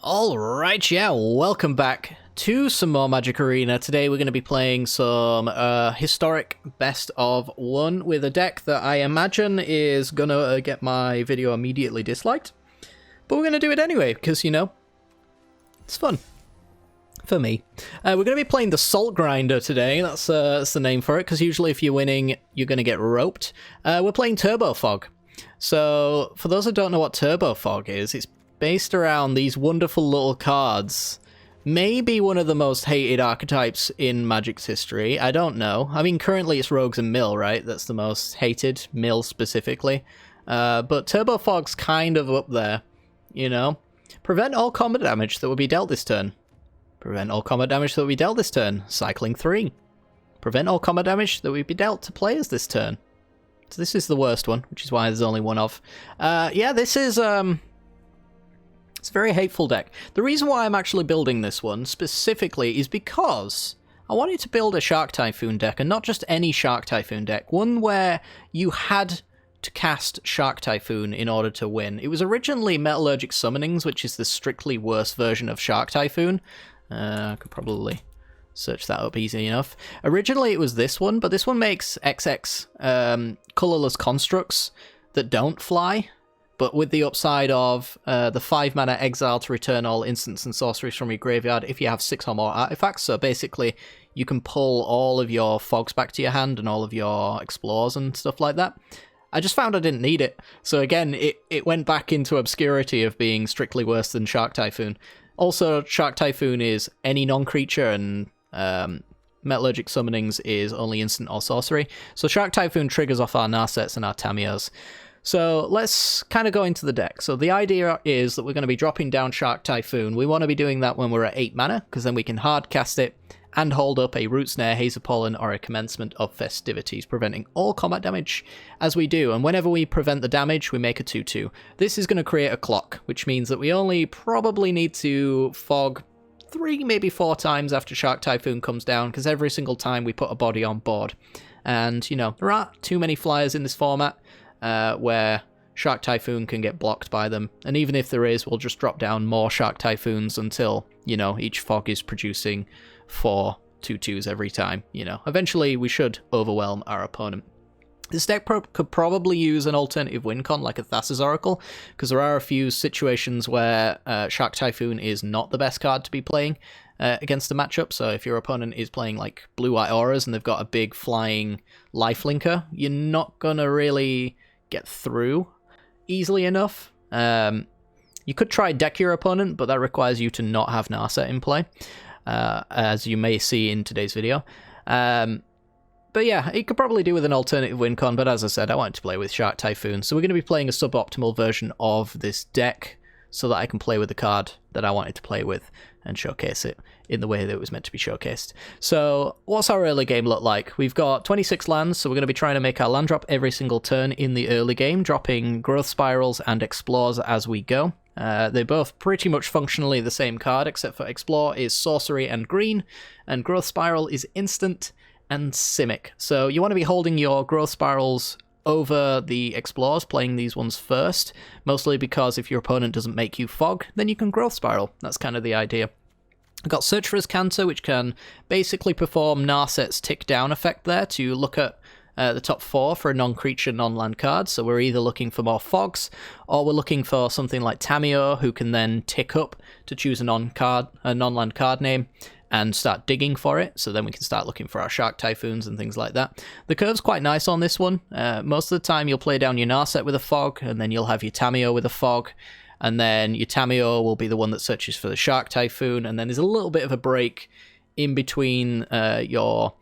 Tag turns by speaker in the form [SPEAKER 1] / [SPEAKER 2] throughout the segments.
[SPEAKER 1] Alright, yeah, welcome back to some more Magic Arena. Today we're going to be playing some historic best of one with a deck that I imagine is going to get my video immediately disliked. But we're going to do it anyway, because, you know, it's fun. For me. We're going to be playing the Salt Grinder today, that's the name for it, because usually if you're winning, you're going to get roped. We're playing Turbo Fog. So, for those who don't know what Turbo Fog is, it's based around these wonderful little cards. Maybe one of the most hated archetypes in Magic's history. I don't know. I mean, currently it's Rogues and Mill, right? That's the most hated, Mill specifically. But Turbo Fog's kind of up there, you know? Prevent all combat damage that will be dealt this turn. Prevent all combat damage that will be dealt this turn. Cycling 3. Prevent all combat damage that will be dealt to players this turn. So this is the worst one, which is why there's only one of. Yeah, this is... It's a very hateful deck. The reason why I'm actually building this one specifically is because I wanted to build a Shark Typhoon deck, and not just any Shark Typhoon deck, one where you had to cast Shark Typhoon in order to win. It was originally Metallurgic Summonings, which is the strictly worse version of Shark Typhoon. I could probably search that up easy enough. Originally it was this one, but this one makes XX colorless constructs that don't fly, but with the upside of the 5 mana exile to return all instants and sorceries from your graveyard if you have 6 or more artifacts. So basically, you can pull all of your fogs back to your hand and all of your explores and stuff like that. I just found I didn't need it. So again, it went back into obscurity of being strictly worse than Shark Typhoon. Also, Shark Typhoon is any non-creature, and Metallurgic Summonings is only instant or sorcery. So Shark Typhoon triggers off our Narsets and our Tamios. So let's kind of go into the deck. So the idea is that we're going to be dropping down Shark Typhoon. We want to be doing that when we're at 8 mana, because then we can hard cast it and hold up a Root Snare, Haze of Pollen, or a Commencement of Festivities, preventing all combat damage as we do. And whenever we prevent the damage, we make a 2/2. This is going to create a clock, which means that we only probably need to fog 3, maybe 4 times after Shark Typhoon comes down, because every single time we put a body on board. And, you know, there aren't too many flyers in this format where Shark Typhoon can get blocked by them. And even if there is, we'll just drop down more Shark Typhoons until, you know, each fog is producing 4 2/2s every time, you know. Eventually, we should overwhelm our opponent. This deck could probably use an alternative win con like a Thassa's Oracle, because there are a few situations where Shark Typhoon is not the best card to be playing against the matchup. So if your opponent is playing like Blue-White Auras and they've got a big flying lifelinker, you're not going to really get through easily enough. You could try deck your opponent, but that requires you to not have Narset in play, as you may see in today's video. But yeah, it could probably do with an alternative win con, but as I said, I wanted to play with Shark Typhoon, so we're going to be playing a suboptimal version of this deck so that I can play with the card that I wanted to play with and showcase it in the way that it was meant to be showcased. So what's our early game look like? We've got 26 lands, so we're going to be trying to make our land drop every single turn in the early game, dropping Growth Spirals and Explores as we go. They're both pretty much functionally the same card, except for Explore is sorcery and green, and Growth Spiral is instant and Simic. So you want to be holding your Growth Spirals over the Explores, playing these ones first, mostly because if your opponent doesn't make you fog, then you can Growth Spiral. That's kind of the idea. I've got Searcher's Cancer, which can basically perform Narset's tick down effect there to look at the top 4 for a non-creature, non-land card. So we're either looking for more fogs, or we're looking for something like Tamio, who can then tick up to choose a non-land card name and start digging for it, so then we can start looking for our Shark Typhoons and things like that. The curve's quite nice on this one. Most of the time you'll play down your Narset with a fog, and then you'll have your Tamio with a fog, and then your Tamio will be the one that searches for the Shark Typhoon, and then there's a little bit of a break in between your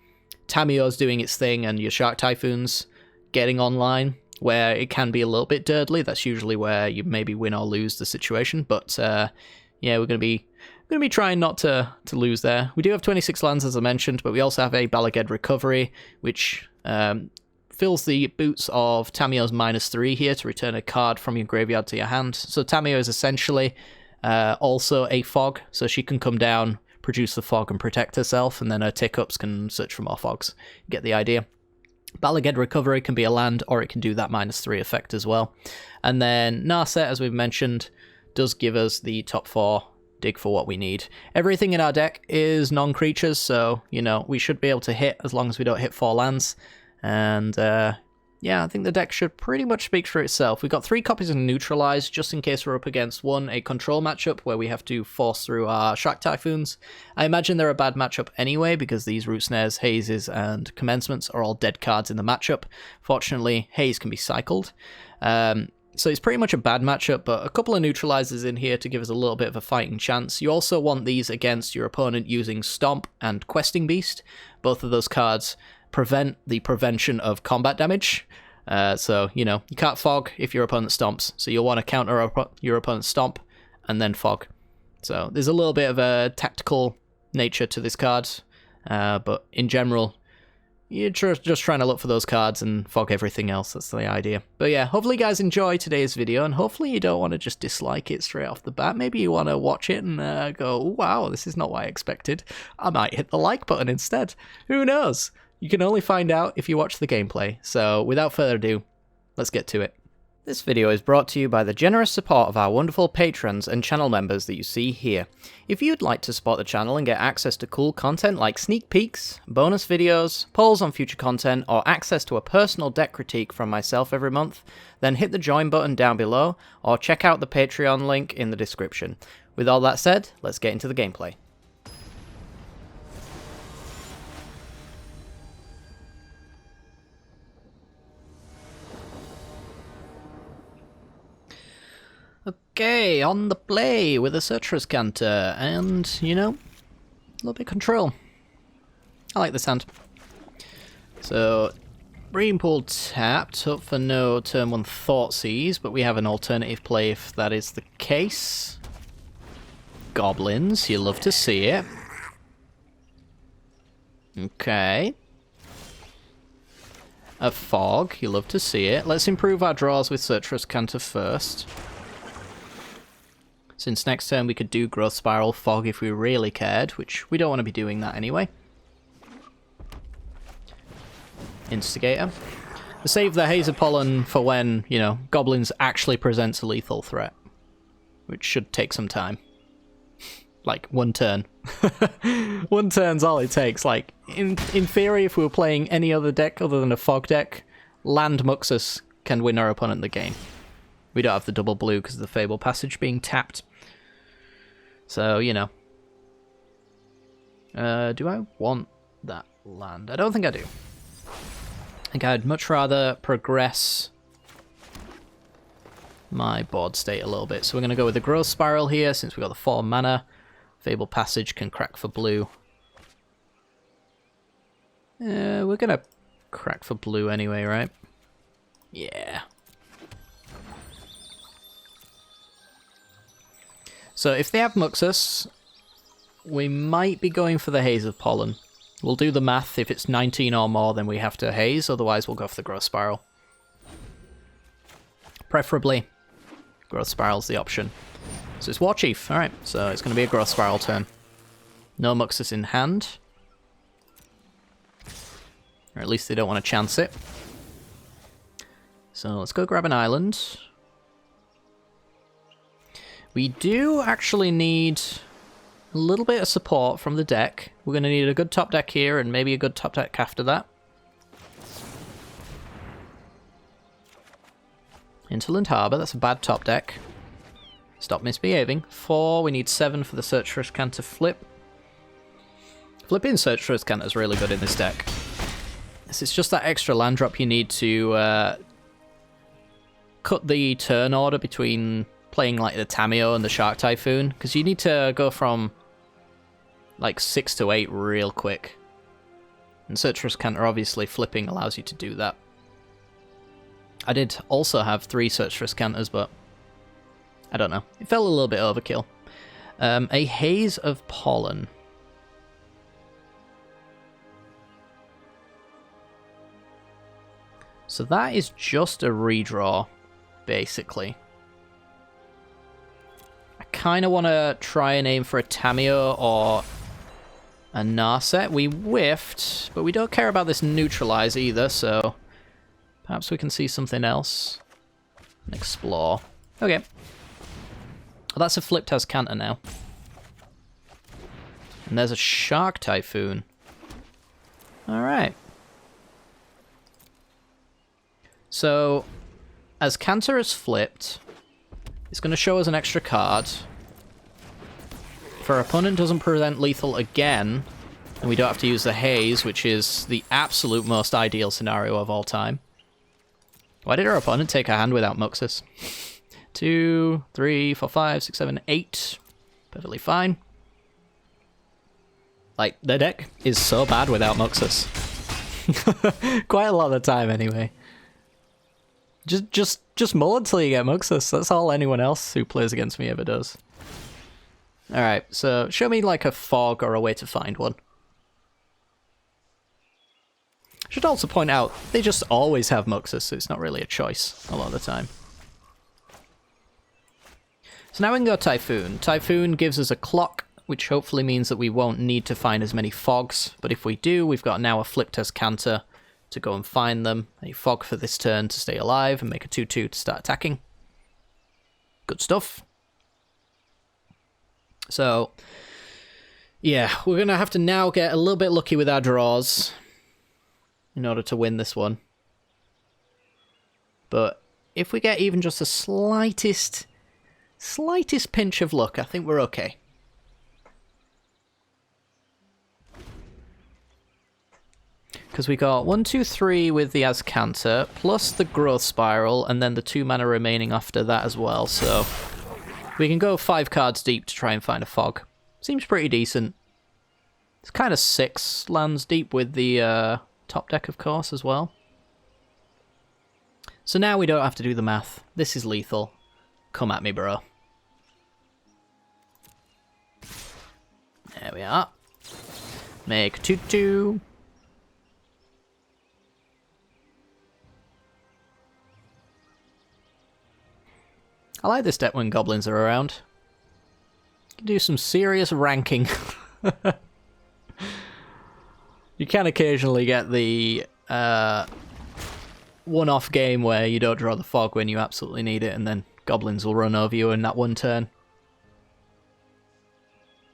[SPEAKER 1] Tamio's doing its thing and your Shark Typhoons getting online, where it can be a little bit dirtly. That's usually where you maybe win or lose the situation, but yeah, we're going to be trying not to lose there. We do have 26 lands, as I mentioned, but we also have a Balaged Recovery, which fills the boots of Tamio's -3 here to return a card from your graveyard to your hand. So Tamio is essentially also a fog, so she can come down, produce the fog, and protect herself, and then her tick-ups can search for more fogs. You get the idea. Balaged Recovery can be a land, or it can do that -3 effect as well. And then Narset, as we've mentioned, does give us the top 4 dig for what we need. Everything in our deck is non-creatures, so, you know, we should be able to hit as long as we don't hit 4 lands. And, yeah, I think the deck should pretty much speak for itself. We've got 3 copies of Neutralize, just in case we're up against a control matchup where we have to force through our Shark Typhoons. I imagine they're a bad matchup anyway, because these Root Snares, Hazes, and Commencements are all dead cards in the matchup. Fortunately, Haze can be cycled. So it's pretty much a bad matchup, but a couple of neutralizers in here to give us a little bit of a fighting chance. You also want these against your opponent using Stomp and Questing Beast. Both of those cards prevent the prevention of combat damage. So, you know, you can't Fog if your opponent stomps. So you'll want to counter your opponent's Stomp and then Fog. So there's a little bit of a tactical nature to this card. But in general, you're just trying to look for those cards and fog everything else. That's the idea. But yeah, hopefully you guys enjoy today's video, and hopefully you don't want to just dislike it straight off the bat. Maybe you want to watch it and go, wow, this is not what I expected. I might hit the like button instead. Who knows? You can only find out if you watch the gameplay. So without further ado, let's get to it. This video is brought to you by the generous support of our wonderful patrons and channel members that you see here. If you'd like to support the channel and get access to cool content like sneak peeks, bonus videos, polls on future content, or access to a personal deck critique from myself every month, then hit the join button down below, or check out the Patreon link in the description. With all that said, let's get into the gameplay. Okay, on the play with a Surtrus Canter, and, you know, a little bit of control. I like this hand. So, Breeding Pool tapped, hope for no turn 1 Thoughtseize, but we have an alternative play if that is the case. Goblins, you love to see it. Okay. A Fog, you love to see it. Let's improve our draws with Surtrus Canter first. Since next turn we could do Growth Spiral, Fog if we really cared, which we don't want to be doing that anyway. Instigator. Save the Haze of Pollen for when, you know, Goblins actually presents a lethal threat. Which should take some time. Like, 1 turn. 1 turn's all it takes. Like, in theory, if we were playing any other deck other than a Fog deck, Land Muxus can win our opponent the game. We don't have the double blue because of the Fable Passage being tapped. So, you know. Do I want that land? I don't think I do. I think I'd much rather progress my board state a little bit. So we're going to go with the Growth Spiral here, since we've got the 4 mana. Fable Passage can crack for blue. We're going to crack for blue anyway, right? Yeah. So if they have Muxus, we might be going for the Haze of Pollen. We'll do the math. If it's 19 or more, then we have to Haze. Otherwise, we'll go for the Growth Spiral. Preferably, Growth Spiral's the option. So it's War Chief. Alright, so it's going to be a Growth Spiral turn. No Muxus in hand. Or at least they don't want to chance it. So let's go grab an island. We do actually need a little bit of support from the deck. We're going to need a good top deck here and maybe a good top deck after that. Interland Harbour, that's a bad top deck. Stop misbehaving. 4, we need 7 for the Surtrus Canter flip. Flipping Surtrus Canter is really good in this deck. It's just that extra land drop you need to cut the turn order between playing like the Tameo and the Shark Typhoon, because you need to go from like 6 to 8 real quick. And Surtrus Canter obviously flipping allows you to do that. I did also have 3 Surtrus Canters, but I don't know. It felt a little bit overkill. A Haze of Pollen. So that is just a redraw, basically. I kind of want to try and aim for a Tameo or a Narset. We whiffed, but we don't care about this Neutralize either, so perhaps we can see something else and explore. Okay. Well, that's a flipped as Canter now. And there's a Shark Typhoon. Alright. So, as Cantor is flipped, it's going to show us an extra card. If our opponent doesn't present lethal again, and we don't have to use the haze, which is the absolute most ideal scenario of all time. Why did our opponent take a hand without Muxus? 2, 3, 4, 5, 6, 7, 8. Perfectly fine. Like, the deck is so bad without Muxus. Quite a lot of the time, anyway. Just mull until you get Muxus. That's all anyone else who plays against me ever does. Alright, so show me like a fog or a way to find one. Should also point out, they just always have Muxus, so it's not really a choice a lot of the time. So now we can go Typhoon. Typhoon gives us a clock, which hopefully means that we won't need to find as many fogs, but if we do, we've got now a flipped as Cantor to go and find them, a fog for this turn to stay alive, and make a 2-2 to start attacking. Good stuff. So, yeah, we're going to have to now get a little bit lucky with our draws in order to win this one. But if we get even just the slightest pinch of luck, I think we're okay. Because we got 1, 2, 3 with the Azcanta, plus the Growth Spiral, and then the 2 mana remaining after that as well, so we can go 5 cards deep to try and find a fog. Seems pretty decent. It's kind of 6 lands deep with the top deck, of course, as well. So now we don't have to do the math. This is lethal. Come at me, bro. There we are. Make a 2-2. I like this deck when goblins are around. You can do some serious ranking. You can occasionally get the one-off game where you don't draw the fog when you absolutely need it, and then goblins will run over you in that one turn.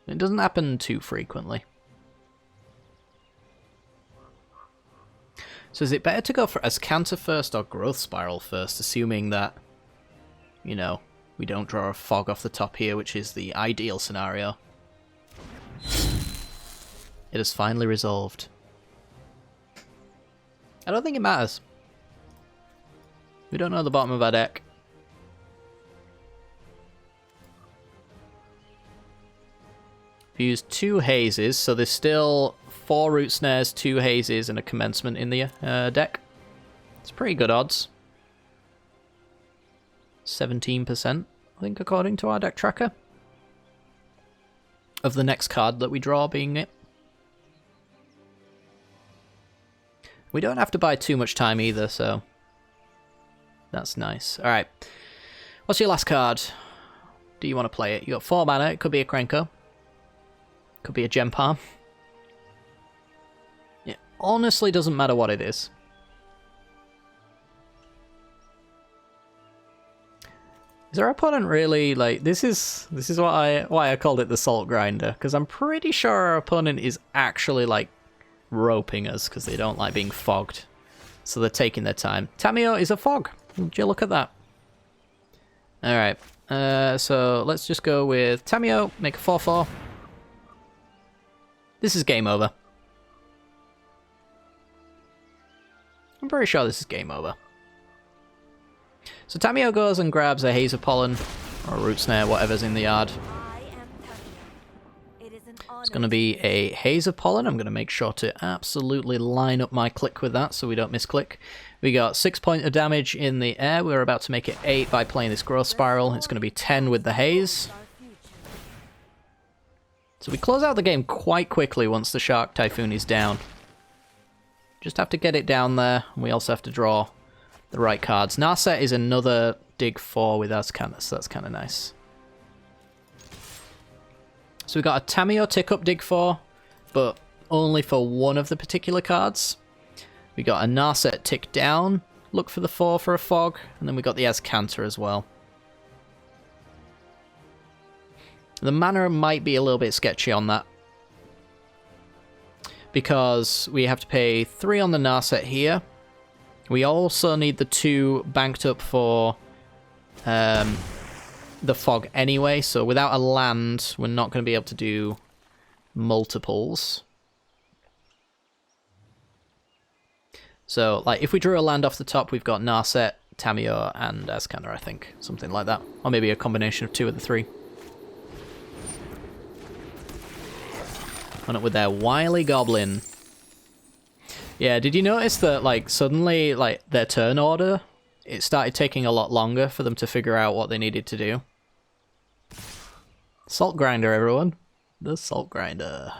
[SPEAKER 1] It doesn't happen too frequently. So is it better to go for Azcanta first or Growth Spiral first, assuming that, you know, we don't draw a fog off the top here, which is the ideal scenario? It has finally resolved. I don't think it matters. We don't know the bottom of our deck. We used 2 hazes, so there's still 4 root snares, 2 hazes, and a commencement in the deck. It's pretty good odds. 17%, I think, according to our deck tracker. Of the next card that we draw being it. We don't have to buy too much time either, so that's nice. Alright, what's your last card? Do you want to play it? You got 4 mana, it could be a Krenko. Could be a Gem Palm. It honestly doesn't matter what it is. Is our opponent really, like, this is why I called it the Salt Grinder, because I'm pretty sure our opponent is actually, like, roping us, because they don't like being fogged. So they're taking their time. Tamiyo is a fog. Would you look at that? Alright, so let's just go with Tamiyo, make a 4-4. This is game over. I'm pretty sure this is game over. So Tamiyo goes and grabs a Haze of Pollen, or a Root Snare, whatever's in the yard. It's going to be a Haze of Pollen. I'm going to make sure to absolutely line up my click with that so we don't misclick. We got 6 points of damage in the air. We're about to make it 8 by playing this Growth Spiral. It's going to be 10 with the Haze. So we close out the game quite quickly once the Shark Typhoon is down. Just have to get it down there, and we also have to draw the right cards. Narset is another dig 4 with Azcanta, so that's kind of nice. So we got a Tamiyo tick up dig 4, but only for one of the particular cards. We got a Narset tick down, look for the 4 for a fog, and then we got the Azcanta as well. The mana might be a little bit sketchy on that, because we have to pay 3 on the Narset here. We also need the 2 banked up for the fog anyway, so without a land, we're not going to be able to do multiples. So, like, if we drew a land off the top, we've got Narset, Tamiyo, and Azkander, I think. Something like that. Or maybe a combination of 2 of the 3. Run up with their wily goblin. Yeah, did you notice that, like, suddenly, like, their turn order, it started taking a lot longer for them to figure out what they needed to do? Salt grinder, everyone. The salt grinder.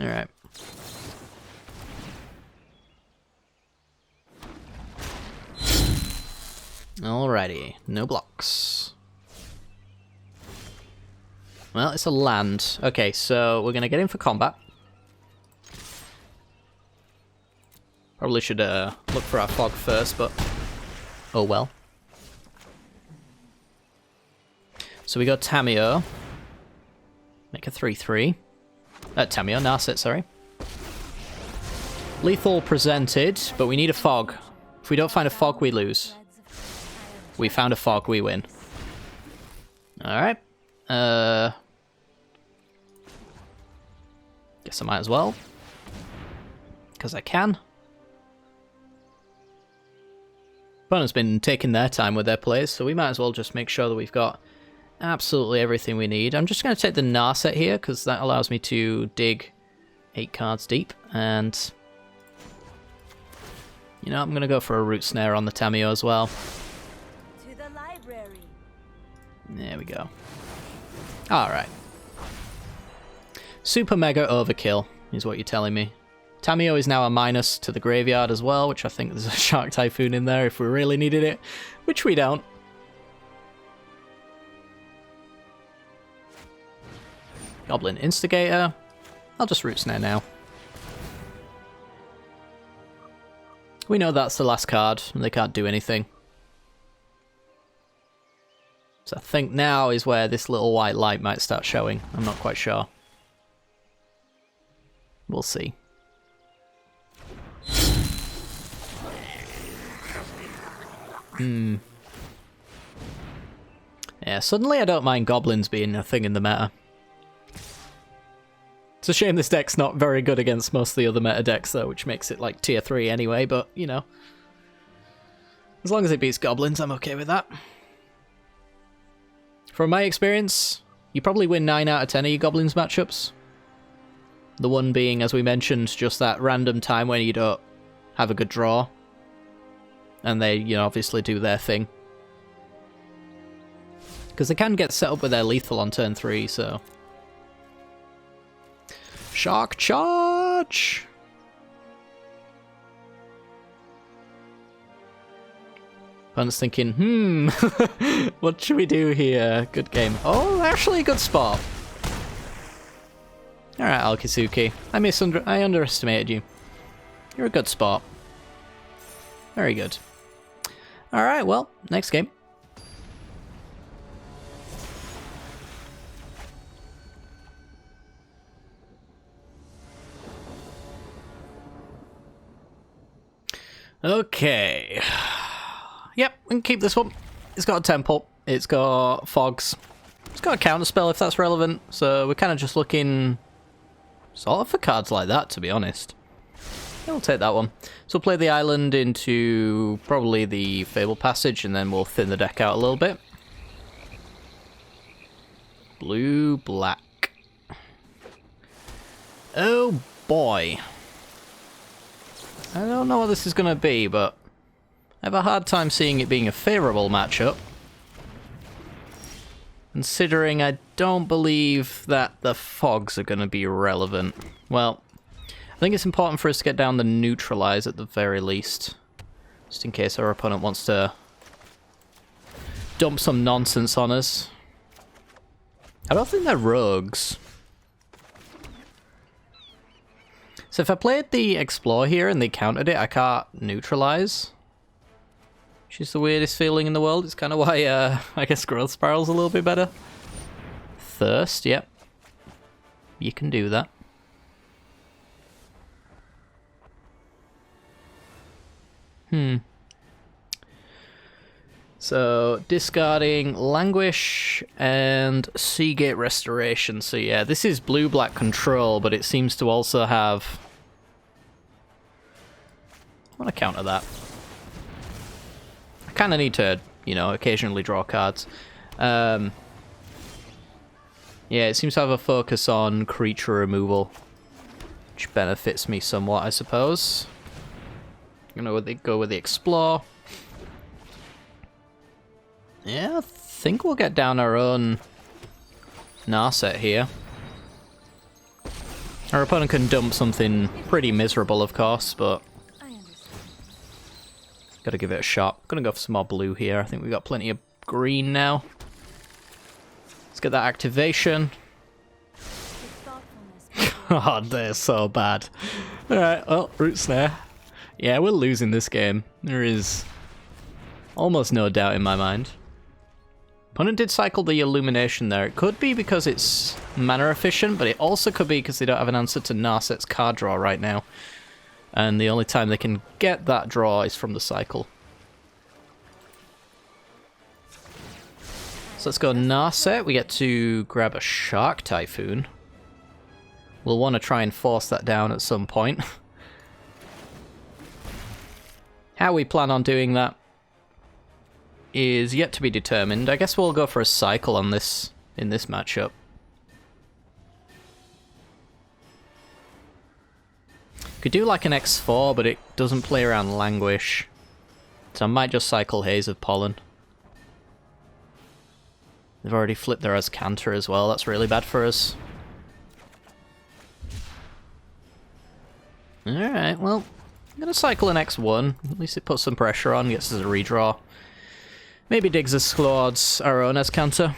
[SPEAKER 1] Alright. Alrighty, no blocks. Well, it's a land. Okay, so we're gonna get in for combat. Probably should look for our fog first, but oh well. So we got Tamiyo. Make a 3/3. Tamiyo, Narset, sorry. Lethal presented, but we need a fog. If we don't find a fog, we lose. We found a fog, we win. Alright. Guess I might as well. Because I can. Opponent's been taking their time with their plays, so we might as well just make sure that we've got absolutely everything we need. I'm just going to take the Narset here, because that allows me to dig 8 cards deep, and you know, I'm going to go for a root snare on the Tamiyo as well.
[SPEAKER 2] To the library.
[SPEAKER 1] There we go. Alright. Super mega overkill, is what you're telling me. Tamiyo is now a minus to the graveyard as well, which I think there's a Shark Typhoon in there if we really needed it, which we don't. Goblin Instigator. I'll just root snare now. We know that's the last card, and they can't do anything. So I think now is where this little white light might start showing. I'm not quite sure. We'll see. Yeah, suddenly I don't mind goblins being a thing in the meta. It's a shame this deck's not very good against most of the other meta decks, though, which makes it like tier 3 anyway, but, you know. As long as it beats goblins, I'm okay with that. From my experience, you probably win 9 out of 10 of your goblins matchups. The one being, as we mentioned, just that random time when you don't have a good draw. And they, you know, obviously do their thing. Because they can get set up with their lethal on turn 3, so... Shark charge! Opponent's thinking, what should we do here? Good game. Oh, actually a good spot. Alright, Alkisuki. I underestimated you. You're a good spot. Very good. Alright, well, next game. Okay. Yep, we can keep this one. It's got a temple. It's got fogs. It's got a counterspell if that's relevant. So we're kind of just looking sort of for cards like that, to be honest. Yeah, we'll take that one. So we'll play the island into probably the Fable Passage, and then we'll thin the deck out a little bit. Blue, black. Oh boy. I don't know what this is going to be, but I have a hard time seeing it being a favourable matchup. Considering I don't believe that the fogs are going to be relevant. Well, I think it's important for us to get down the neutralize at the very least. Just in case our opponent wants to dump some nonsense on us. I don't think they're rogues. So if I played the Explore here and they countered it, I can't neutralize. Which is the weirdest feeling in the world. It's kind of why I guess Growth Spiral's a little bit better. Thirst, yep. You can do that. So, discarding Languish and Seagate Restoration. So yeah, this is blue-black control, but it seems to also have... I want to counter that. I kind of need to, you know, occasionally draw cards. Yeah, it seems to have a focus on creature removal, which benefits me somewhat, I suppose. I'm gonna go with the Explore. Yeah, I think we'll get down our own Narset here. Our opponent can dump something pretty miserable, of course, but gotta give it a shot. Gonna go for some more blue here. I think we've got plenty of green now. Let's get that activation. Oh, they're so bad. Alright, well, Root Snare. Yeah, we're losing this game. There is almost no doubt in my mind. Opponent did cycle the Illumination there. It could be because it's mana efficient, but it also could be because they don't have an answer to Narset's card draw right now. And the only time they can get that draw is from the cycle. So let's go Narset. We get to grab a Shark Typhoon. We'll want to try and force that down at some point. How we plan on doing that is yet to be determined. I guess we'll go for a cycle on this in this matchup. Could do like an X4, but it doesn't play around Languish. So I might just cycle Haze of Pollen. They've already flipped their Azcanter as well. That's really bad for us. Alright, well, I'm going to cycle an X1. At least it puts some pressure on, gets us a redraw. Maybe digs us towards our own Azcanter.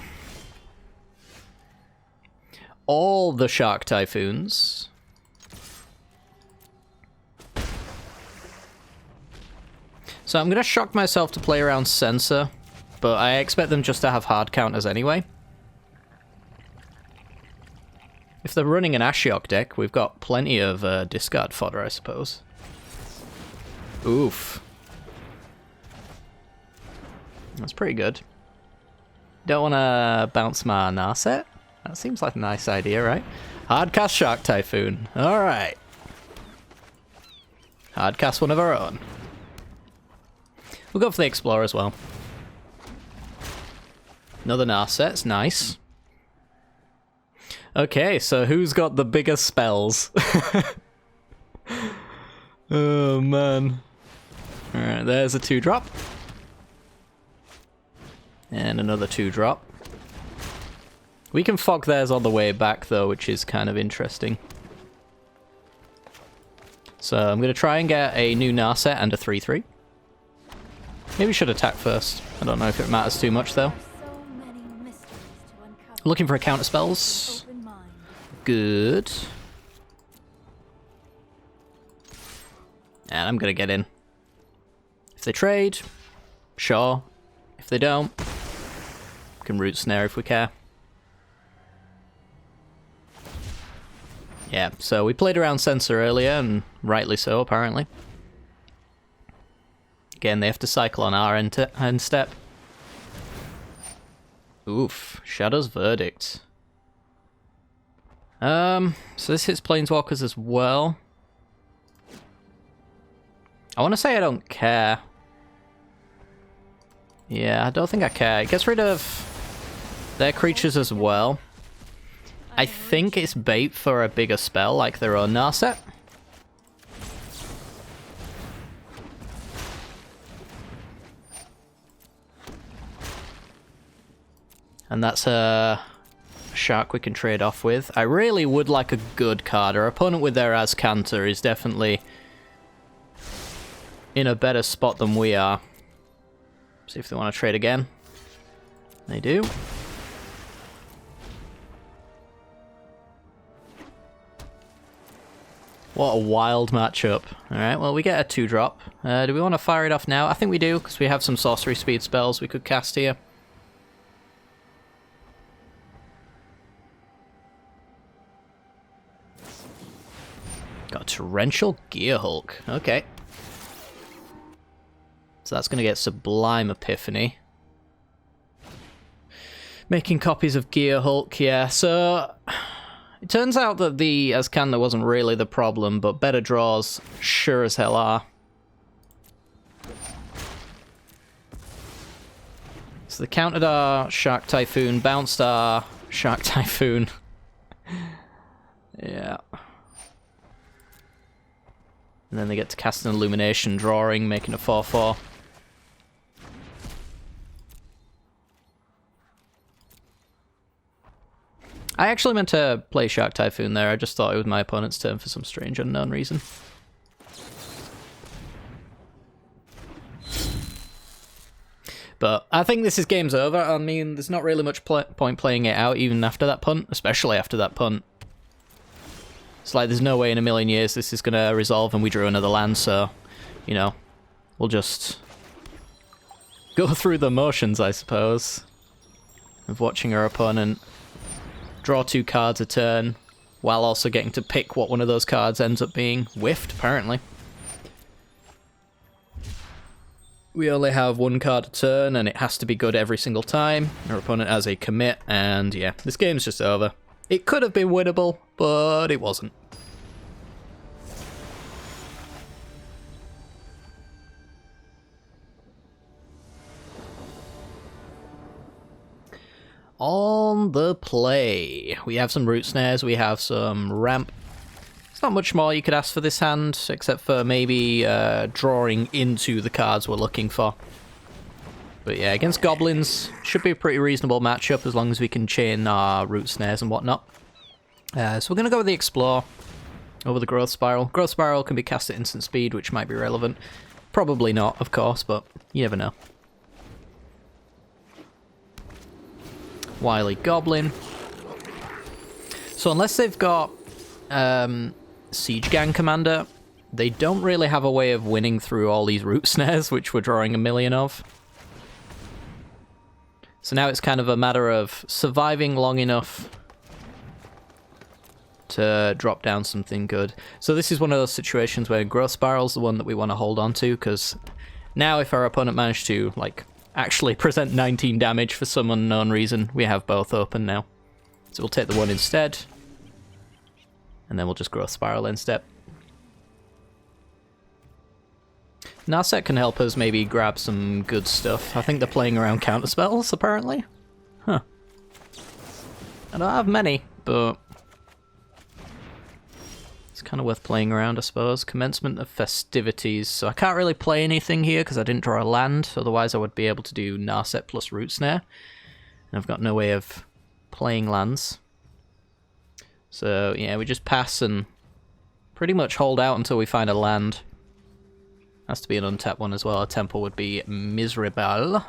[SPEAKER 1] All the Shark Typhoons. So I'm going to shock myself to play around Censor, but I expect them just to have hard counters anyway. If they're running an Ashiok deck, we've got plenty of discard fodder, I suppose. Oof. That's pretty good. Don't want to bounce my Narset? That seems like a nice idea, right? Hardcast Shark Typhoon. Alright. Hardcast one of our own. We'll go for the Explorer as well. Another Narset's nice. Okay, so who's got the biggest spells? Oh, man. Alright, there's a 2-drop. And another 2-drop. We can fog theirs on the way back, though, which is kind of interesting. So I'm going to try and get a new Narset and a 3-3. Maybe we should attack first. I don't know if it matters too much, though. Looking for a counter spells. Good. And I'm going to get in. If they trade, sure. If they don't, we can Root Snare if we care. Yeah, so we played around Censor earlier, and rightly so, apparently. Again, they have to cycle on our end step. Oof, Shadow's Verdict. So this hits Planeswalkers as well. I want to say I don't care. Yeah, I don't think I care. It gets rid of their creatures as well. I think it's bait for a bigger spell, like their own Narset. And that's a shark we can trade off with. I really would like a good card. Our opponent with their Azcanter is definitely in a better spot than we are. See if they want to trade again. They do. What a wild matchup. Alright, well, we get a 2-drop. Do we want to fire it off now? I think we do, because we have some sorcery speed spells we could cast here. Got a Torrential Gearhulk. Okay. So that's going to get Sublime Epiphany. Making copies of Gear Hulk, yeah. So it turns out that the Azcanta wasn't really the problem, but better draws sure as hell are. So they countered our Shark Typhoon, bounced our Shark Typhoon. Yeah. And then they get to cast an Illumination drawing, making a 4/4. I actually meant to play Shark Typhoon there, I just thought it was my opponent's turn for some strange unknown reason. But I think this is game's over. I mean, there's not really much point playing it out even after that punt, especially after that punt. It's like there's no way in a million years this is going to resolve and we drew another land, so, you know, we'll just go through the motions, I suppose, of watching our opponent draw 2 cards a turn, while also getting to pick what one of those cards ends up being. Whiffed, apparently. We only have 1 card a turn, and it has to be good every single time. Our opponent has a commit, and yeah, this game's just over. It could have been winnable, but it wasn't. On the play, we have some root snares, we have some ramp. There's not much more you could ask for this hand, except for maybe drawing into the cards we're looking for. But yeah, against goblins, should be a pretty reasonable matchup as long as we can chain our root snares and whatnot. So we're going to go with the Explore over the Growth Spiral. Growth Spiral can be cast at instant speed, which might be relevant. Probably not, of course, but you never know. Wily Goblin. So unless they've got Siege Gang Commander, they don't really have a way of winning through all these root snares, which we're drawing a million of. So now it's kind of a matter of surviving long enough to drop down something good. So this is one of those situations where Growth Spiral's the one that we want to hold on to, because now if our opponent managed to, like, actually present 19 damage for some unknown reason, we have both open now. So we'll take the 1 instead, and then we'll just Growth Spiral instead. Narset can help us maybe grab some good stuff. I think they're playing around counterspells, apparently. Huh. I don't have many, but it's kind of worth playing around, I suppose. Commencement of Festivities. So I can't really play anything here because I didn't draw a land. Otherwise I would be able to do Narset plus Root Snare. And I've got no way of playing lands. So yeah, we just pass and pretty much hold out until we find a land. Has to be an untapped one as well. A temple would be miserable.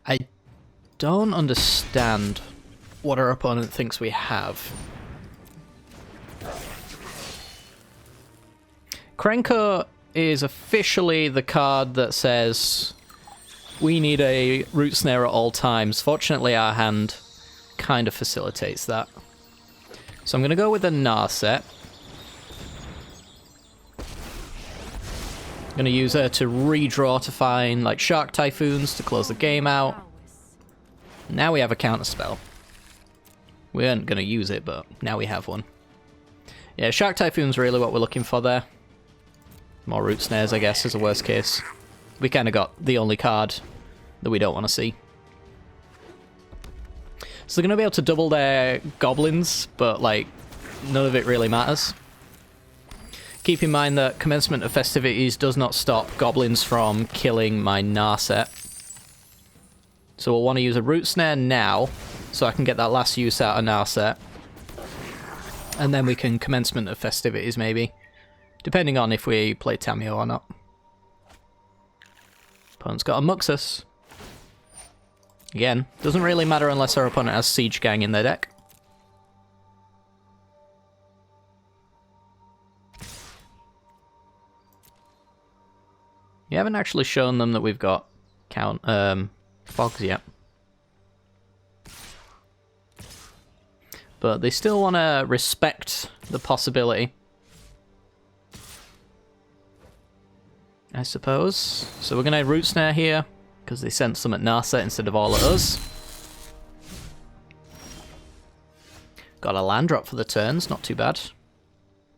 [SPEAKER 1] I don't understand what our opponent thinks we have. Krenko is officially the card that says we need a root snare at all times. Fortunately, our hand kind of facilitates that. So I'm going to go with a Narset. I'm going to use her to redraw to find like Shark Typhoons to close the game out. Now we have a counterspell. We weren't going to use it, but now we have one. Yeah, Shark Typhoon's really what we're looking for there. More root snares, I guess, as a worst case. We kind of got the only card that we don't want to see. So they're going to be able to double their goblins, but like none of it really matters. Keep in mind that Commencement of Festivities does not stop goblins from killing my Narset. So we'll want to use a root snare now, so I can get that last use out of Narset. And then we can Commencement of Festivities maybe, depending on if we play Tamio or not. Opponent's got a Muxus. Again, doesn't really matter unless our opponent has Siege Gang in their deck. You haven't actually shown them that we've got fogs yet. But they still want to respect the possibility, I suppose. So we're going to root snare here, because they sent some at Narset instead of all at us. Got a land drop for the turns, not too bad.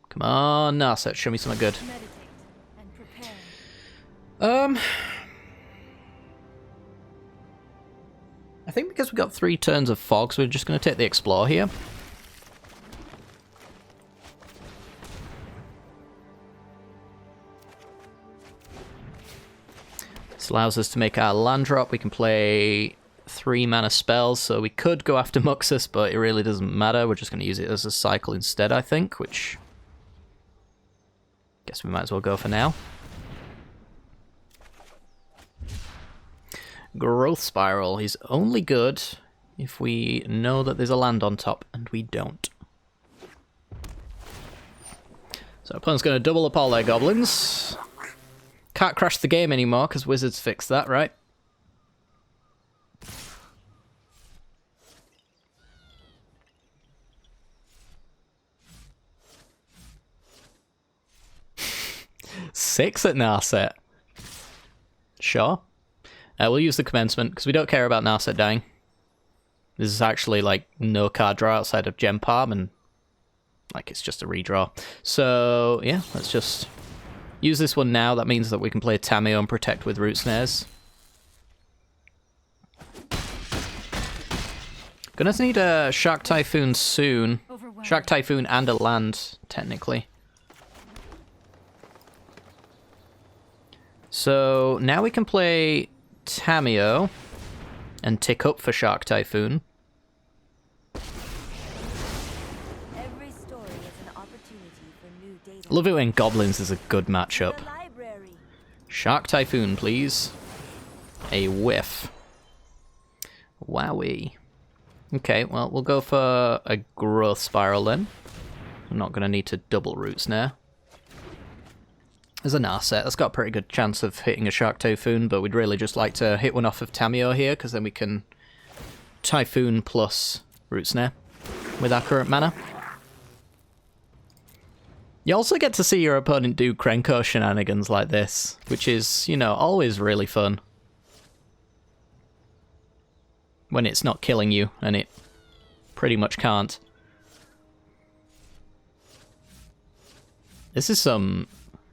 [SPEAKER 1] Come on, Narset, show me something good.
[SPEAKER 2] Meditate and prepare.
[SPEAKER 1] I think because we got 3 turns of fog, so we're just going to take the Explore here. This allows us to make our land drop. We can play 3 mana spells, so we could go after Muxus, but it really doesn't matter. We're just going to use it as a cycle instead, I think, which guess we might as well go for now. Growth Spiral is only good if we know that there's a land on top, and we don't. So our opponent's going to double up all their goblins. Can't crash the game anymore, because Wizards fixed that, right? Six at Narset. Sure. We'll use the Commencement, because we don't care about Narset dying. This is actually, like, no card draw outside of Gem Palm, and, like, it's just a redraw. So, yeah, let's just use this one now. That means that we can play Tameo and protect with Root Snares. Gonna need a Shark Typhoon soon. Shark Typhoon and a land, technically. So, now we can play Tameo and tick up for Shark Typhoon.
[SPEAKER 2] Every story is an opportunity for new data.
[SPEAKER 1] Love it when Goblins is a good matchup.
[SPEAKER 2] The library.
[SPEAKER 1] Shark Typhoon, please. A whiff. Wowie. Okay, well, we'll go for a Growth Spiral then. I'm not going to need to double Root Snare. There's a Narset. That's got a pretty good chance of hitting a Shark Typhoon, but we'd really just like to hit one off of Tameo here, because then we can Typhoon plus Root Snare with our current mana. You also get to see your opponent do Krenko shenanigans like this, which is, you know, always really fun. When it's not killing you, and it pretty much can't. This is some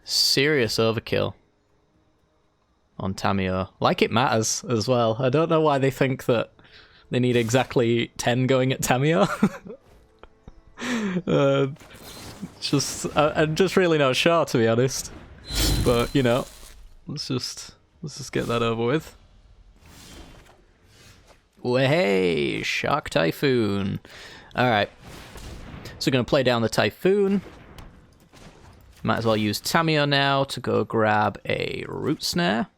[SPEAKER 1] serious overkill on Tameo. Like it matters as well. I don't know why they think that they need exactly 10 going at Tameo. I'm just really not sure, to be honest. But, you know, let's just get that over with. Well, hey, Shark Typhoon. Alright. So we're going to play down the Typhoon. Might as well use Tameo now to go grab a Root Snare.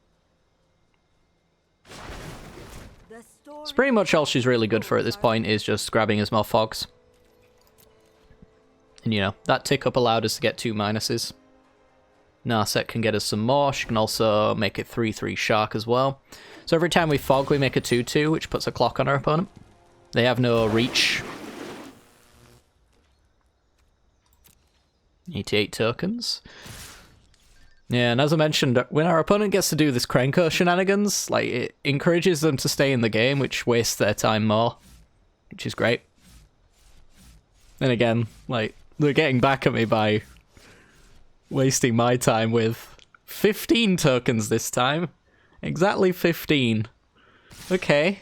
[SPEAKER 1] It's pretty much all she's really good for at this point is just grabbing us more fogs. And you know, that tick up allowed us to get 2 minuses. Narset can get us some more. She can also make it 3/3 Shark as well. So every time we fog, we make a 2/2, which puts a clock on our opponent. They have no reach. 88 tokens. Yeah, and as I mentioned, when our opponent gets to do this Krenko shenanigans, like, it encourages them to stay in the game, which wastes their time more, which is great. And again, like, they're getting back at me by wasting my time with 15 tokens this time. Exactly 15. Okay.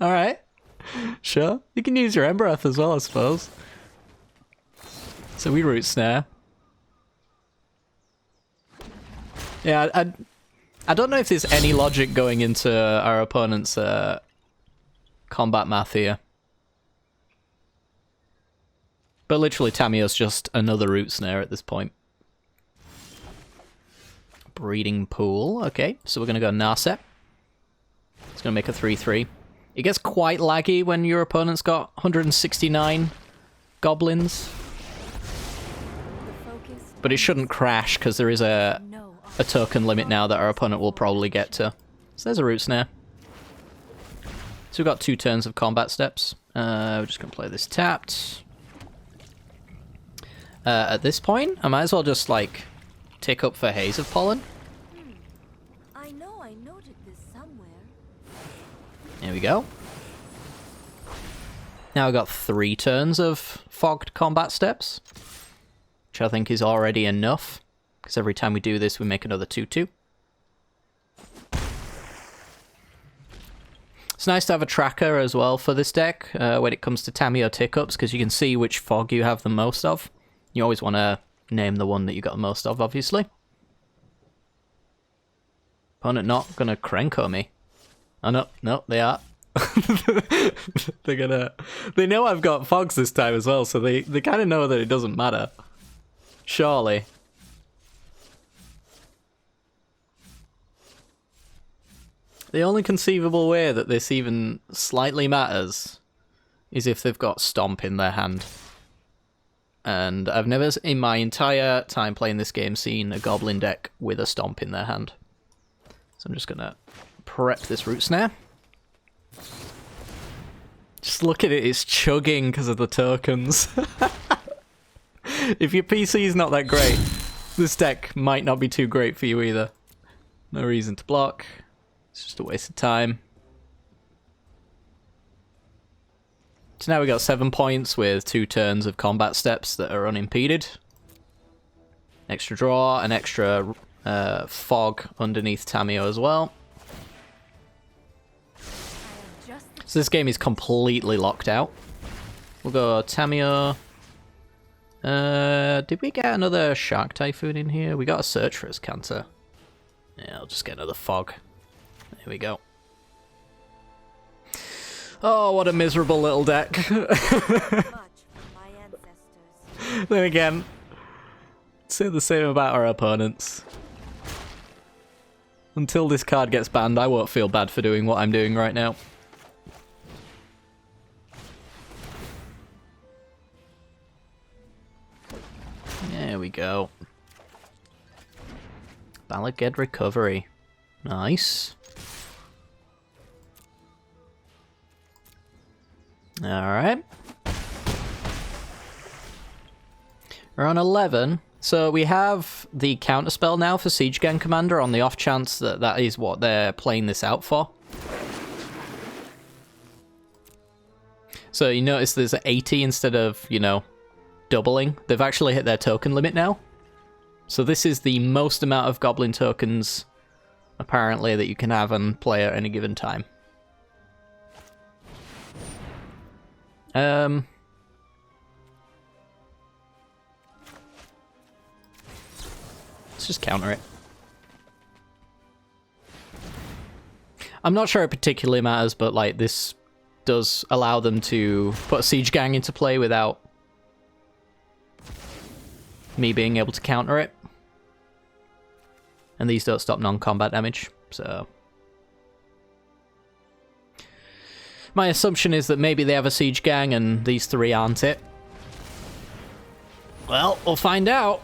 [SPEAKER 1] Alright. Sure. You can use your Embereth as well, I suppose. So we Root Snare. Yeah, I don't know if there's any logic going into our opponent's combat math here. But literally, Tameo's just another Root Snare at this point. Breeding Pool. Okay, so we're going to go Narset. It's going to make a 3/3. It gets quite laggy when your opponent's got 169 goblins. But it shouldn't crash, because there is a token limit now that our opponent will probably get to. So there's a Root Snare. So we've got 2 turns of combat steps. We're just going to play this tapped. At this point, I might as well just, like, tick up for Haze of Pollen.
[SPEAKER 2] I know I noted this somewhere.
[SPEAKER 1] There we go. Now we've got 3 turns of fogged combat steps, which I think is already enough, because every time we do this, we make another 2-2. It's nice to have a tracker as well for this deck when it comes to Tamiyo tick-ups, because you can see which fog you have the most of. You always want to name the one that you got the most of, obviously. Opponent not gonna Krenko me. Oh no, no, they are. They're gonna... They know I've got fogs this time as well, so they kind of know that it doesn't matter. Surely. The only conceivable way that this even slightly matters is if they've got Stomp in their hand. And I've never, in my entire time playing this game, seen a Goblin deck with a Stomp in their hand. So I'm just gonna prep this Root Snare. Just look at it, it's chugging because of the tokens. If your PC is not that great, this deck might not be too great for you either. No reason to block. It's just a waste of time. So now we got 7 points with 2 turns of combat steps that are unimpeded. Extra draw, an extra fog underneath Tamiyo as well. So this game is completely locked out. We'll go Tamiyo. Did we get another Shark Typhoon in here? We got a Search for his Canter. Yeah, I'll just get another fog. There we go. Oh, what a miserable little deck. Then again, say the same about our opponents. Until this card gets banned, I won't feel bad for doing what I'm doing right now. There we go. Balaged Recovery. Nice. Alright. We're on 11. So we have the counterspell now for Siege Gang Commander on the off chance that that is what they're playing this out for. So you notice there's 80 instead of, you know, doubling. They've actually hit their token limit now. So this is the most amount of Goblin tokens, apparently, that you can have and play at any given time. Let's just counter it. I'm not sure it particularly matters, but like this does allow them to put a Siege Gang into play without me being able to counter it. And these don't stop non-combat damage, so... My assumption is that maybe they have a Siege Gang and these 3 aren't it. Well, we'll find out.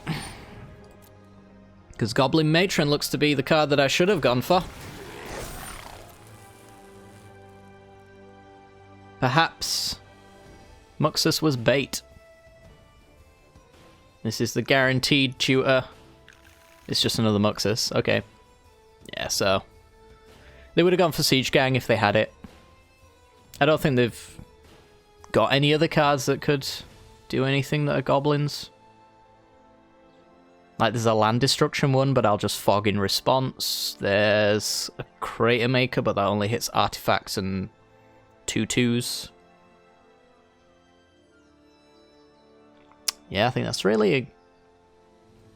[SPEAKER 1] Because Goblin Matron looks to be the card that I should have gone for. Perhaps Muxus was bait. This is the guaranteed tutor. It's just another Muxus. Okay. Yeah, so... They would have gone for Siege Gang if they had it. I don't think they've got any other cards that could do anything that are goblins. Like, there's a land destruction one, but I'll just fog in response. There's a Crater Maker, but that only hits artifacts and 2/2s. Yeah, I think that's really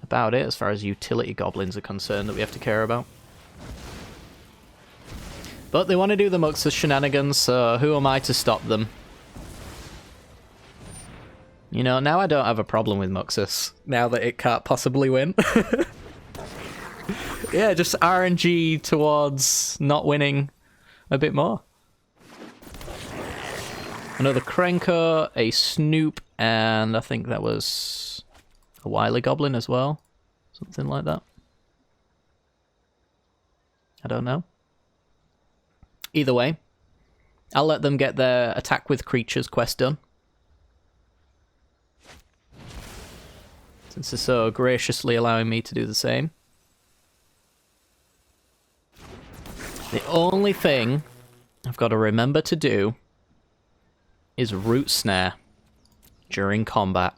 [SPEAKER 1] about it as far as utility goblins are concerned that we have to care about. But they want to do the Muxus shenanigans, so who am I to stop them? You know, now I don't have a problem with Muxus, now that it can't possibly win. Yeah, just RNG towards not winning a bit more. Another Krenko, a Snoop, and I think that was a Wily Goblin as well. Something like that. I don't know. Either way, I'll let them get their attack with creatures quest done. Since they're so graciously allowing me to do the same. The only thing I've got to remember to do is root snare during combat.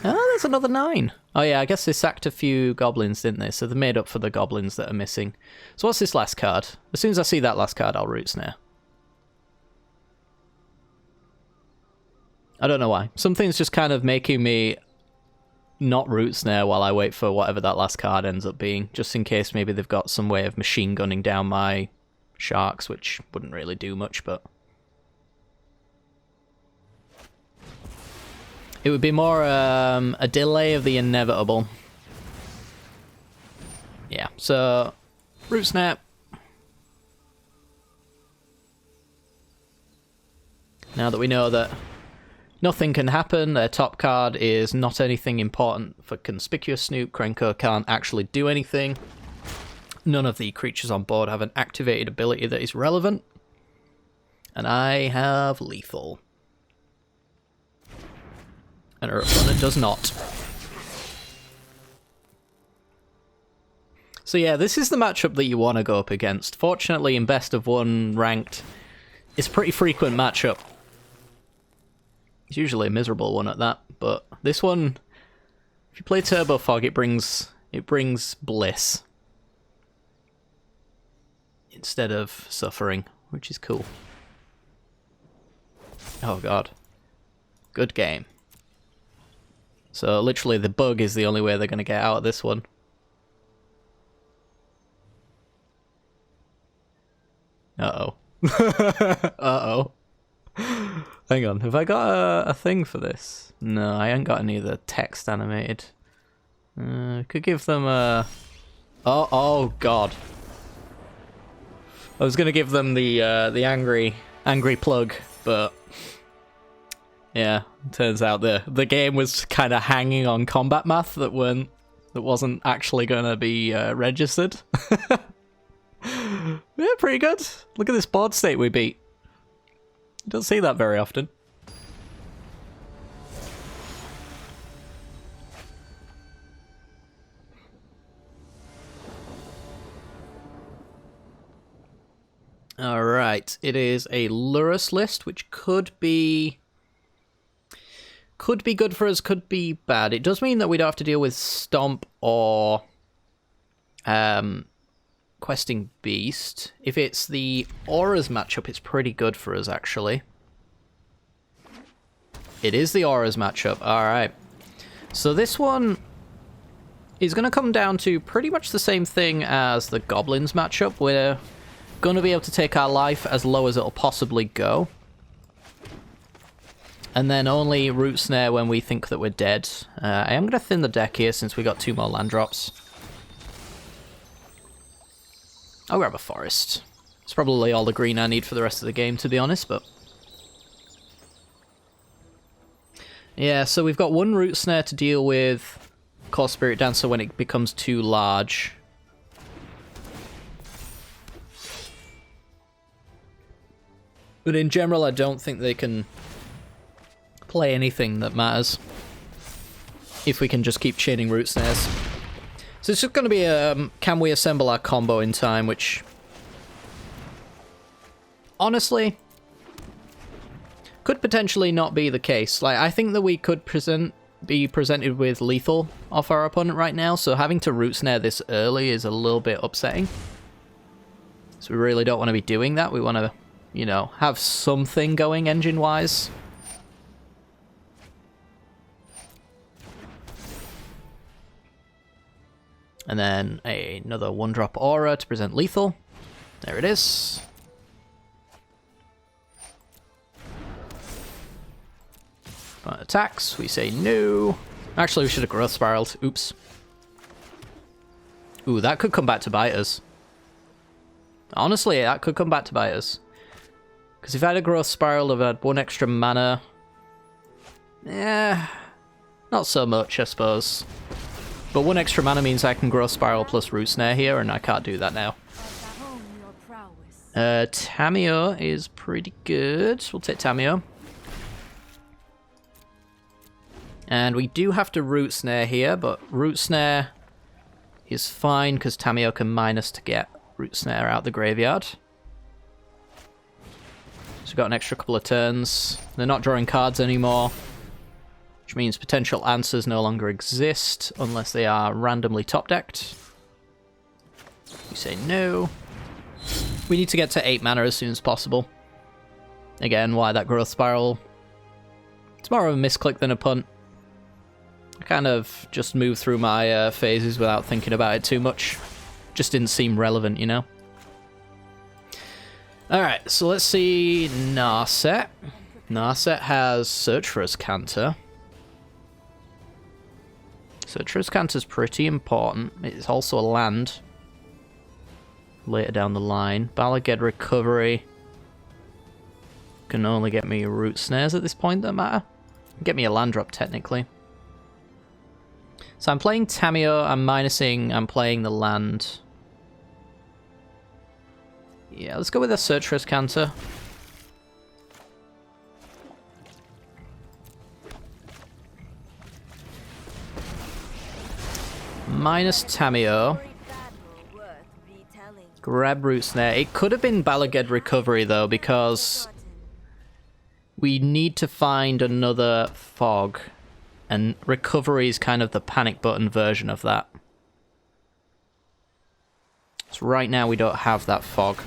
[SPEAKER 1] Oh, there's another 9. Oh yeah, I guess they sacked a few goblins, didn't they? So they made up for the goblins that are missing. So what's this last card? As soon as I see that last card, I'll root snare. I don't know why. Something's just kind of making me not root snare while I wait for whatever that last card ends up being, just in case maybe they've got some way of machine gunning down my sharks, which wouldn't really do much, but it would be more a delay of the inevitable. Yeah, so root snap. Now that we know that nothing can happen, their top card is not anything important for Conspicuous Snoop. Krenko can't actually do anything. None of the creatures on board have an activated ability that is relevant. And I have Lethal. And our opponent does not. So yeah, this is the matchup that you want to go up against. Fortunately, in Best of 1 ranked, it's a pretty frequent matchup. It's usually a miserable one at that, but this one, if you play Turbo Fog, it brings bliss instead of suffering, which is cool. Oh god. Good game. So literally the bug is the only way they're going to get out of this one. Uh-oh. Uh-oh. Hang on, have I got a thing for this? No, I ain't got any of the text animated. Could give them a... Oh god. I was going to give them the angry plug, but... Yeah, turns out the game was kind of hanging on combat math that wasn't actually going to be registered. Yeah, pretty good. Look at this board state we beat. You don't see that very often. Alright, it is a Lurus list, which could be good for us, could be bad. It does mean that we don't have to deal with Stomp or Questing Beast. If it's the Auras matchup, it's pretty good for us, actually. It is the Auras matchup. Alright. So this one is going to come down to pretty much the same thing as the Goblins matchup. We're going to be able to take our life as low as it'll possibly go. And then only root snare when we think that we're dead. I am going to thin the deck here since we got 2 more land drops. I'll grab a forest. It's probably all the green I need for the rest of the game, to be honest, but... Yeah, so we've got 1 root snare to deal with Core Spirit Dancer when it becomes too large. But in general, I don't think they can play anything that matters if we can just keep chaining root snares. So it's just going to be a can we assemble our combo in time, which honestly could potentially not be the case. Like, I think that we could be presented with lethal off our opponent right now, so having to root snare this early is a little bit upsetting. So we really don't want to be doing that. We want to, you know, have something going engine-wise. And then another 1-drop aura to present lethal. There it is. Attacks, we say no. Actually, we should have growth spiraled. Oops. Ooh, that could come back to bite us. Honestly, that could come back to bite us. Because if I had a growth spiral, I've had 1 extra mana. Eh, not so much, I suppose. But 1 extra mana means I can Growth Spiral plus Root Snare here, and I can't do that now. Tamio is pretty good. We'll take Tamio. And we do have to Root Snare here, but Root Snare is fine because Tamio can minus to get Root Snare out the graveyard. So we've got an extra couple of turns. They're not drawing cards anymore, which means potential answers no longer exist unless they are randomly top-decked. We say no. We need to get to 8 mana as soon as possible. Again, why that Growth Spiral? It's more of a misclick than a punt. I kind of just moved through my phases without thinking about it too much. Just didn't seem relevant, you know? Alright, so let's see Narset. Narset has Search for Azcanta. Search for Azcanta's pretty important. It's also a land. Later down the line. Balaged Recovery. Can only get me Root Snares at this point that matter. Get me a land drop, technically. So I'm playing Tamio, I'm playing the land. Yeah, let's go with a Search for Azcanta. Minus Tamio. Grab Root Snare. It could have been Balaged Recovery though, because we need to find another fog. And Recovery is kind of the panic button version of that. So right now we don't have that fog.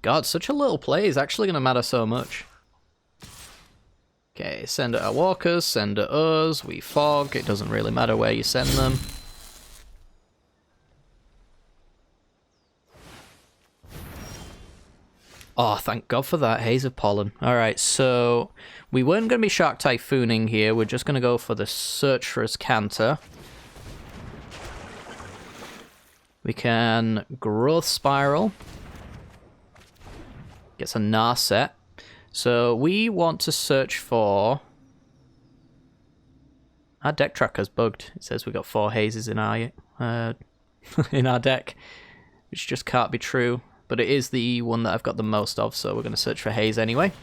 [SPEAKER 1] God, such a little play is actually going to matter so much. Okay, send it at walkers, send it us, we fog. It doesn't really matter where you send them. Oh, thank God for that Haze of Pollen. Alright, so we weren't going to be Shark Typhooning here. We're just going to go for the Search for Azcanta. We can Growth Spiral. Gets a Narset. So we want to search for... Our deck tracker's bugged. It says we got 4 hazes in our in our deck, which just can't be true. But it is the one that I've got the most of, so we're going to search for haze anyway.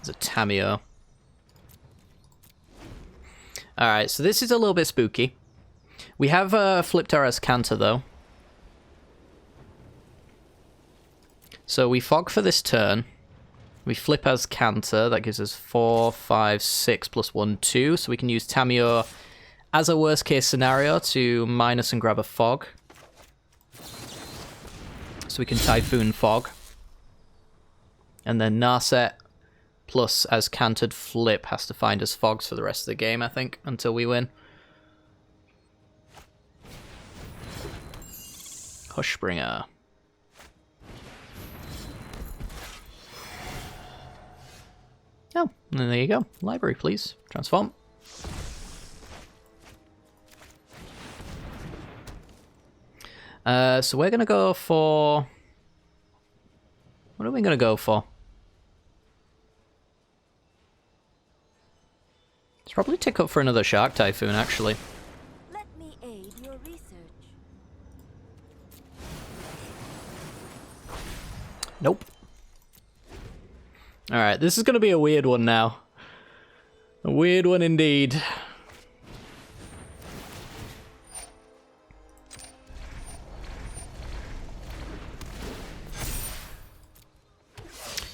[SPEAKER 1] There's a Tamio. Alright, so this is a little bit spooky. We have flipped our Azcanta though. So we fog for this turn. We flip Azcanta, that gives us 4, 5, 6 plus 1, 2. So we can use Tamio as a worst case scenario to minus and grab a fog. So we can Typhoon Fog. And then Narset plus Azcanted Flip has to find us fogs for the rest of the game, I think, until we win. Hushbringer. Oh, and there you go. Library, please. Transform. So we're going to go for... What are we going to go for? Let's probably tick up for another Shark Typhoon, actually.
[SPEAKER 2] Let me aid your research.
[SPEAKER 1] Nope. Alright, this is going to be a weird one now. A weird one indeed.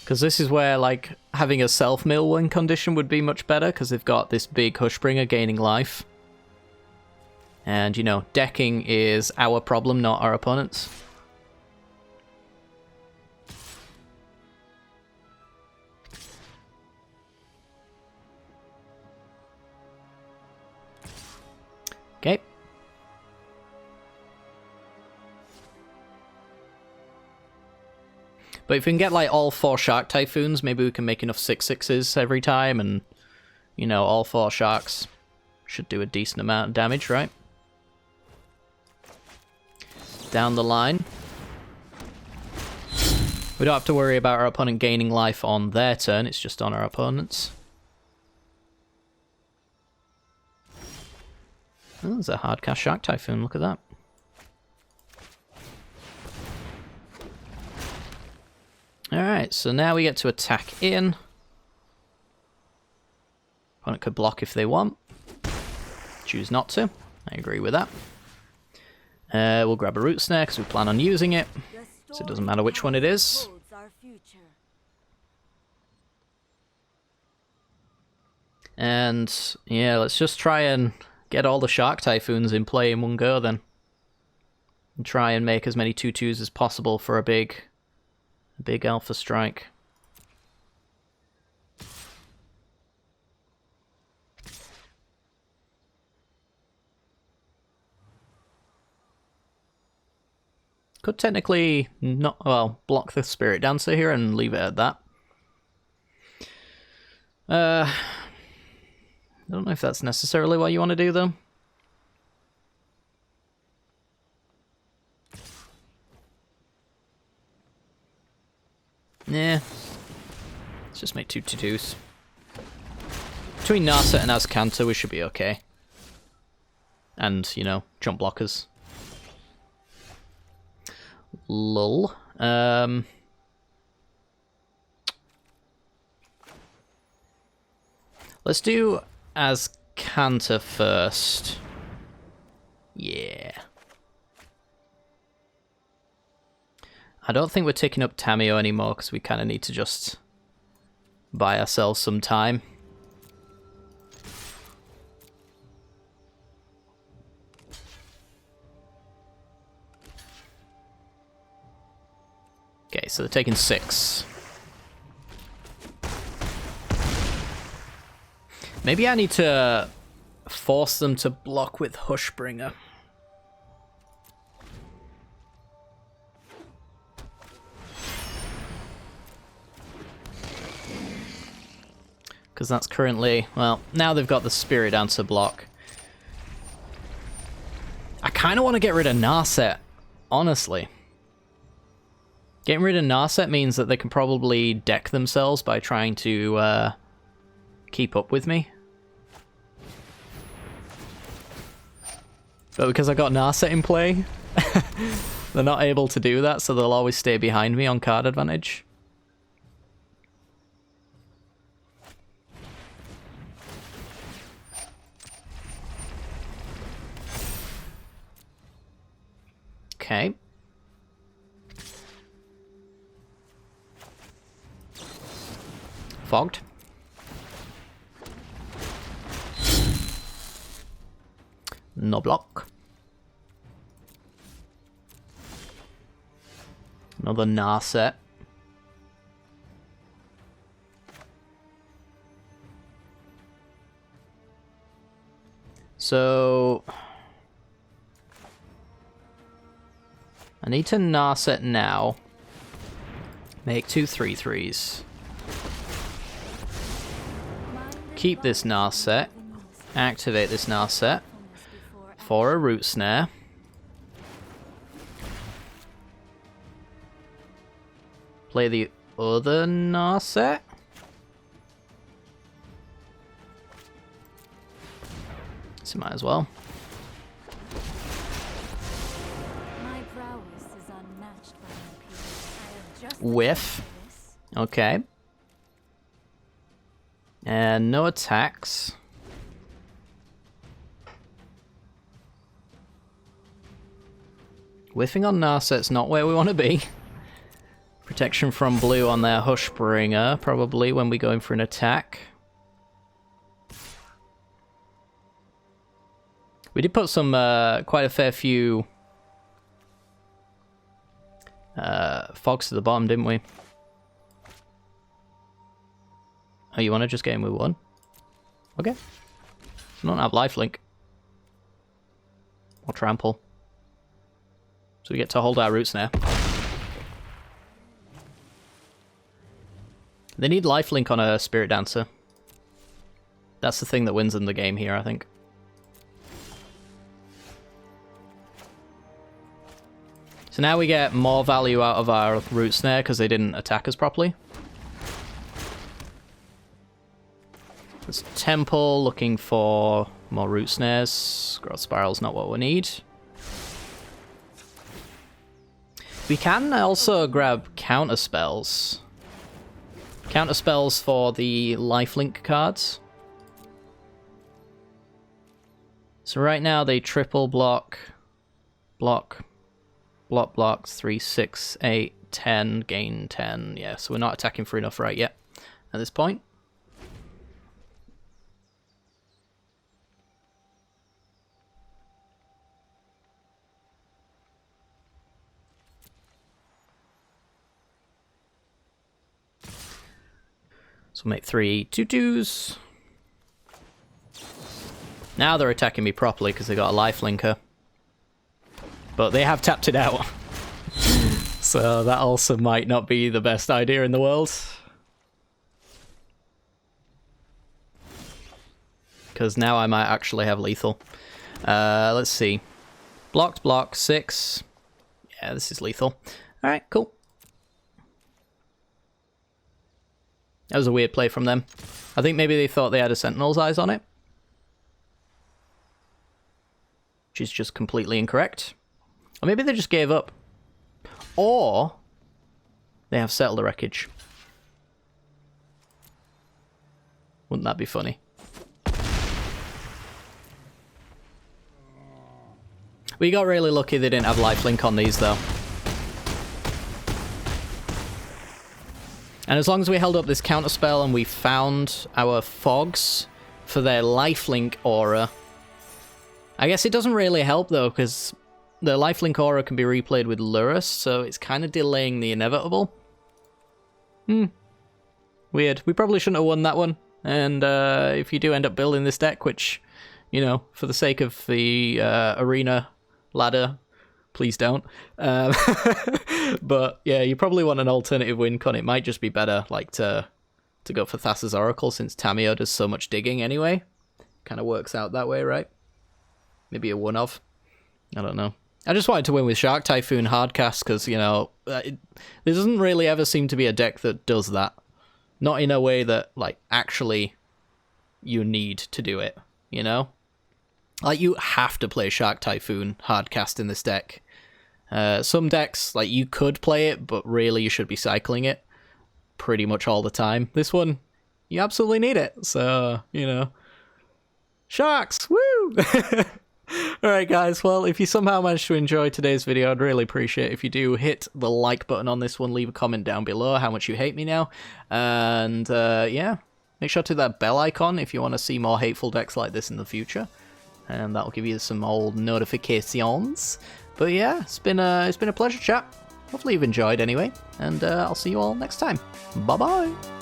[SPEAKER 1] Because this is where, like, having a self-mill win condition would be much better, because they've got this big Hushbringer gaining life. And, you know, decking is our problem, not our opponent's. Okay. But if we can get, like, all 4 Shark Typhoons, maybe we can make enough 6/6s every time, and, you know, all 4 Sharks should do a decent amount of damage, right? Down the line. We don't have to worry about our opponent gaining life on their turn, it's just on our opponent's. Oh, there's a hard cast Shark Typhoon, look at that. Alright, so now we get to attack in. Opponent could block if they want. Choose not to. I agree with that. We'll grab a Root Snare because we plan on using it. So it doesn't matter which one it is. And yeah, let's just try and get all the Shark Typhoons in play in one go then. And try and make as many 2/2s as possible for a big alpha strike. Could technically not, well, block the Spirit Dancer here and leave it at that. I don't know if that's necessarily what you want to do, though. Yeah. Let's just make 2/2s. Between Narset and Azcanta, we should be okay. And, you know, jump blockers. Lull. Let's do Azcanta first. Yeah. I don't think we're taking up Tamio anymore because we kind of need to just buy ourselves some time. Okay, so they're taking 6. Maybe I need to force them to block with Hushbringer. Because that's currently, well, now they've got the Spirit Dancer block. I kind of want to get rid of Narset, honestly. Getting rid of Narset means that they can probably deck themselves by trying to keep up with me. But because I got Narset in play, they're not able to do that, so they'll always stay behind me on card advantage. Okay. Fogged. No block. Another Narset. So I need to Narset now. Make 2 3/3s. Keep this Narset. Activate this Narset for a Root Snare. Play the other Narset. So might as well.
[SPEAKER 2] My prowess is unmatched by my peers. I have just
[SPEAKER 1] Whiff. Okay. And no attacks. Whiffing on Narset's not where we want to be. Protection from blue on their Hushbringer, probably, when we go in for an attack. We did put some, quite a fair few fogs to the bottom, didn't we? Oh, you want to just get in with 1? Okay. So don't have lifelink. Or trample. So we get to hold our Root Snare. They need lifelink on a Spirit Dancer. That's the thing that wins in the game here, I think. So So now we get more value out of our root snare because they didn't attack us properly. There's Temple looking for more root snares. Growth Spiral's not what we need. We can also grab counter spells. Counter spells for the lifelink cards. So right now they triple block, block, 3, 6, 8, 10, gain 10. Yeah, so we're not attacking for enough right yet at this point. So we'll make 3 2/2s. Now they're attacking me properly because they got a life linker. But they have tapped it out. So that also might not be the best idea in the world. Because now I might actually have lethal. Let's see. Blocked, block, 6. Yeah, this is lethal. Alright, cool. That was a weird play from them. I think maybe they thought they had a Sentinel's Eyes on it. Which is just completely incorrect. Or maybe they just gave up. Or they have Settle the Wreckage. Wouldn't that be funny? We got really lucky they didn't have lifelink on these though. And as long as we held up this counterspell and we found our fogs for their lifelink aura. I guess it doesn't really help though, because the lifelink aura can be replayed with Lurrus, so it's kind of delaying the inevitable. Weird. We probably shouldn't have won that one. And if you do end up building this deck, which, you know, for the sake of the arena ladder, please don't. But yeah, you probably want an alternative win con. It might just be better, like, to go for Thassa's Oracle, since Tamiyo does so much digging anyway. Kind of works out that way, right? Maybe a one-of. I don't know. I just wanted to win with Shark Typhoon Hardcast, because, you know, there doesn't really ever seem to be a deck that does that. Not in a way that, like, actually you need to do it, you know? Like, you have to play Shark Typhoon Hardcast in this deck. Some decks, like, you could play it, but really you should be cycling it pretty much all the time. This one, you absolutely need it, so, you know. Sharks! Woo! Alright guys, well, if you somehow managed to enjoy today's video, I'd really appreciate it if you do hit the like button on this one, leave a comment down below how much you hate me now, and yeah, make sure to hit that bell icon if you want to see more hateful decks like this in the future, and that'll give you some old notifications. But yeah, it's been a pleasure, chat. Hopefully you've enjoyed anyway, and I'll see you all next time. Bye bye!